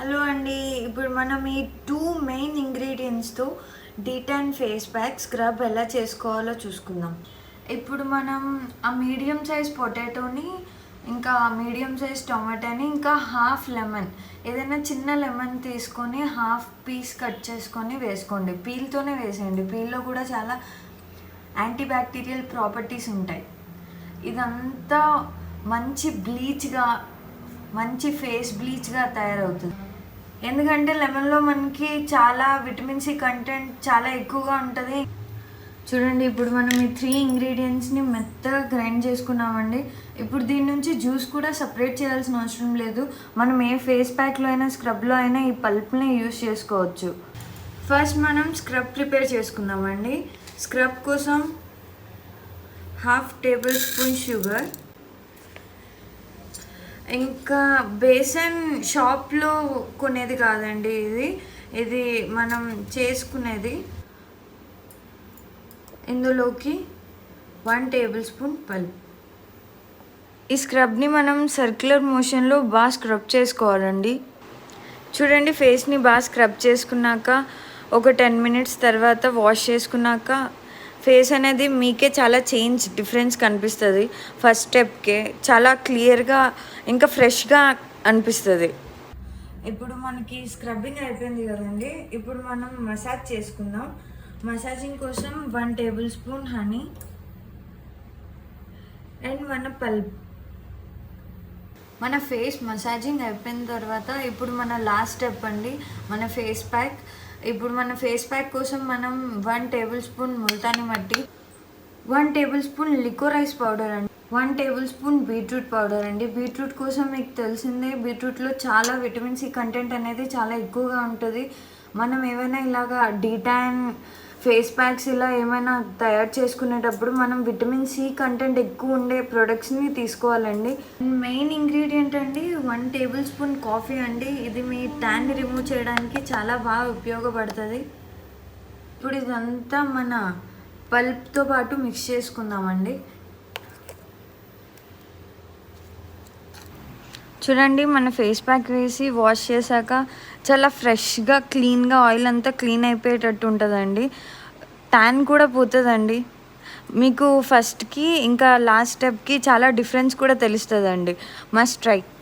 Hello అండి. ఇప్పుడు మనం ఈ 2 మెయిన్ ఇంగ్రీడియంట్స్తో డీటాన్ ఫేస్ ప్యాక్ స్క్రబ్ ఎలా చేసుకోవాలో చూసుకుందాం. ఇప్పుడు మనం ఆ మీడియం సైజ్ పొటాటోని, ఇంకా మీడియం సైజ్ టొమాటోని, ఇంకా హాఫ్ లెమన్, ఏదైనా చిన్న లెమన్ తీసుకొని హాఫ్ పీస్ కట్ చేసుకొని వేసుకోండి. పీల్తోనే వేసేయండి. పీల్లో కూడా చాలా యాంటీ బ్యాక్టీరియల్ ప్రాపర్టీస్ ఉంటాయి. ఇదంతా మంచి బ్లీచ్గా, మంచి ఫేస్ బ్లీచ్గా తయారవుతుంది. ఎందుకంటే లెమన్లో మనకి చాలా విటమిన్ సి కంటెంట్ చాలా ఎక్కువగా ఉంటుంది. చూడండి, ఇప్పుడు మనం ఈ 3 ఇంగ్రీడియంట్స్ని మెత్తగా గ్రైండ్ చేసుకున్నామండి. ఇప్పుడు దీని నుంచి జ్యూస్ కూడా సపరేట్ చేయాల్సిన అవసరం లేదు. మనం ఏ ఫేస్ ప్యాక్లో అయినా స్క్రబ్లో అయినా ఈ పల్ప్ని యూస్ చేసుకోవచ్చు. ఫస్ట్ మనం స్క్రబ్ ప్రిపేర్ చేసుకుందామండి. స్క్రబ్ కోసం హాఫ్ టేబుల్ స్పూన్ షుగర్, ఇంకా బేసన్ షాప్లో కొనేది కాదండి, ఇది మనం చేసుకునేది. ఇందులోకి 1 టేబుల్ స్పూన్ పల్ప్. ఈ స్క్రబ్ని మనం సర్క్యులర్ మోషన్లో బాగా స్క్రబ్ చేసుకోవాలండి. చూడండి, ఫేస్ని బాగా స్క్రబ్ చేసుకున్నాక ఒక 10 మినిట్స్ తర్వాత వాష్ చేసుకున్నాక ఫేస్ అనేది మీకే చాలా డిఫరెన్స్ కనిపిస్తుంది. ఫస్ట్ స్టెప్కే చాలా క్లియర్గా ఇంకా ఫ్రెష్గా అనిపిస్తుంది. ఇప్పుడు మనకి స్క్రబ్బింగ్ అయిపోయింది కదండి. ఇప్పుడు మనం మసాజ్ చేసుకుందాం. మసాజింగ్ కోసం 1 టేబుల్ స్పూన్ హనీ అండ్ మన పల్ప్. మన ఫేస్ మసాజింగ్ అయిపోయిన తర్వాత ఇప్పుడు మన లాస్ట్ స్టెప్ అండి, మన ఫేస్ ప్యాక్. ఇప్పుడు మన ఫేస్ ప్యాక్ కోసం మనం 1 టేబుల్ స్పూన్ ముల్తానీ మట్టి, 1 టేబుల్ స్పూన్ లికోరైస్ పౌడర్ అండి, 1 టేబుల్ స్పూన్ బీట్రూట్ పౌడర్ అండి. బీట్రూట్ కోసం మీకు తెలిసిందే, బీట్రూట్లో చాలా విటమిన్ సి కంటెంట్ అనేది చాలా ఎక్కువగా ఉంటుంది. మనం ఏమైనా ఇలాగా డీటాన్ ఫేస్ ప్యాక్స్ ఇలా ఏమైనా తయారు చేసుకునేటప్పుడు మనం విటమిన్ సి కంటెంట్ ఎక్కువ ఉండే ప్రొడక్ట్స్ని తీసుకోవాలండి. మెయిన్ ఇంగ్రీడియంట్ అండి 1 టేబుల్ స్పూన్ కాఫీ అండి. ఇది మీ ట్యాన్ని రిమూవ్ చేయడానికి చాలా బాగా ఉపయోగపడుతుంది. ఇప్పుడు ఇదంతా మన పల్ప్తో పాటు మిక్స్ చేసుకుందామండి. చూడండి, మన ఫేస్ ప్యాక్ వేసి వాష్ చేశాక చాలా ఫ్రెష్గా క్లీన్గా ఆయిల్ అంతా క్లీన్ అయిపోయేటట్టు ఉంటుందండి. ట్యాన్ కూడా పోతుందండి. మీకు ఫస్ట్కి ఇంకా లాస్ట్ స్టెప్కి చాలా డిఫరెన్స్ కూడా తెలుస్తుందండి. Must try.